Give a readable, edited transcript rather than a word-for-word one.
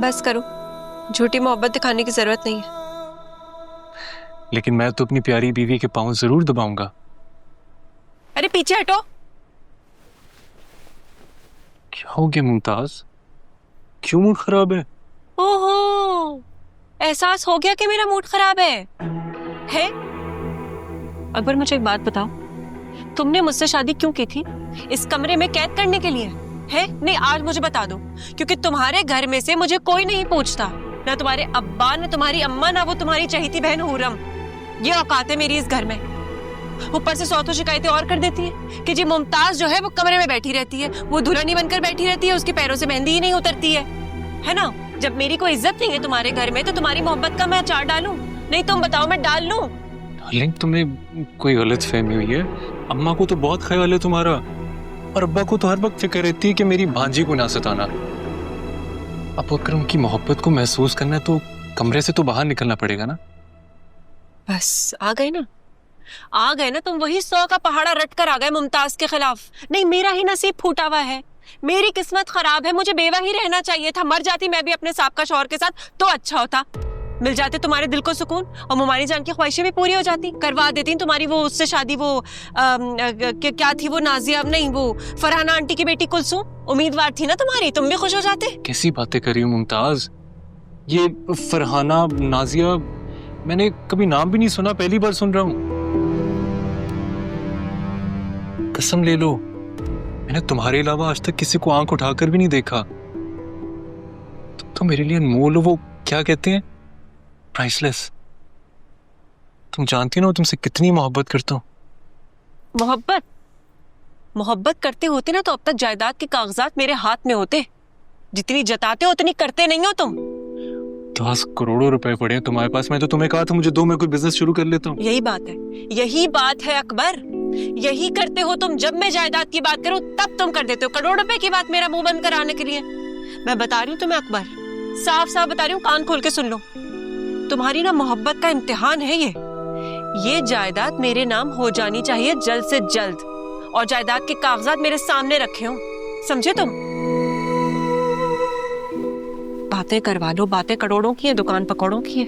बस करो, झूठी मोहब्बत दिखाने की जरूरत नहीं है। लेकिन मैं तो अपनी प्यारी बीवी के पांव जरूर दबाऊंगा। अरे पीछे हटो। क्या हो गया मुमताज, क्यों मूड खराब है? ओहो, एहसास हो गया कि मेरा मूड खराब है? अकबर मुझे एक बात बताओ, तुमने मुझसे शादी क्यों की थी? इस कमरे में कैद करने के लिए है? नहीं, आज मुझे बता दो, क्योंकि तुम्हारे घर में से मुझे कोई नहीं पूछता, ना तुम्हारे अब्बा, ना तुम्हारी अम्मा, ना वो तुम्हारी चहेती बहन हुरम। ये औकात है मेरी इस घर में। ऊपर से 100 शिकायतें और कर देती है कि जी मुमताज जो है वो कमरे में बैठी रहती है, वो दुल्हनी बनकर बैठी रहती है, उसके पैरों से मेहंदी ही नहीं उतरती है ना? जब मेरी कोई इज्जत नहीं है तुम्हारे घर में, तो तुम्हारी मोहब्बत का मैं अचार डालूं? नहीं तुम बताओ, मैं डाल लूं? डार्लिंग, तुम्हें कोई गलत फहमी हुई है। अम्मा को तो बहुत ख्याल है तुम्हारा, और अब्बा को तो हर वक्त फिक्र रहती है कि मेरी भांजी को ना सताना। अब अगर उनकी मोहब्बत को महसूस करना है तो कमरे से तो बाहर निकलना पड़ेगा ना। बस आ गए ना तुम, वही 100 का पहाड़ा रट कर आ गए मुमताज के खिलाफ। नहीं, मेरा ही नसीब फूटा हुआ है, मेरी किस्मत खराब है, मुझे बेवा ही रहना चाहिए था। मर जाती मैं भी अपने साहब का शौहर के साथ तो अच्छा होता, मिल जाते तुम्हारे दिल को सुकून, और मुमानी जान की ख्वाहिशें भी पूरी हो जाती, करवा देती तुम्हारी वो उससे शादी, वो क्या थी वो, नाजिया नहीं, वो फरहाना आंटी की बेटी कुलसूम उम्मीदवार थी ना तुम्हारी, तुम भी खुश हो जाते। कैसी बातें कर रही हो मुमताज? ये फरहाना, नाजिया, मैंने कभी नाम भी नहीं सुना, पहली बार सुन रहा हूँ। कसम ले लो, मैंने तुम्हारे अलावा आज तक किसी को आंख उठाकर भी नहीं देखा। तुम तो मेरे लिए अनमोल हो, वो क्या कहते हैं, प्राइसलेस। तुम जानती हो ना तुमसे कितनी मोहब्बत करता हूँ। मोहब्बत करते होते ना तो अब तक जायदाद के कागजात मेरे हाथ में होते। जितनी जताते हो उतनी करते नहीं हो तुम। 10 करोड़ रुपए पड़े हैं तुम्हारे पास, मैं तो तुम्हें कहा था मुझे दो, मैं कोई बिजनेस शुरू कर लेता हूँ। यही बात है अकबर, यही करते हो तुम। जब मैं जायदाद की बात करूं तब तुम कर देते हो करोड़ रुपए की बात मेरा मुंह बंद कराने के लिए। मैं बता रही हूँ तुम्हें अकबर, साफ साफ बता रही हूँ, कान खोल के सुन लो। तुम्हारी ना मोहब्बत का इम्तिहान है ये जायदाद मेरे नाम हो जानी चाहिए जल्द से जल्द, और जायदाद के कागजात मेरे सामने रखे हो, समझे तुम? बातें करवा लो, बातें करोड़ों की है, दुकान पकौड़ों की है।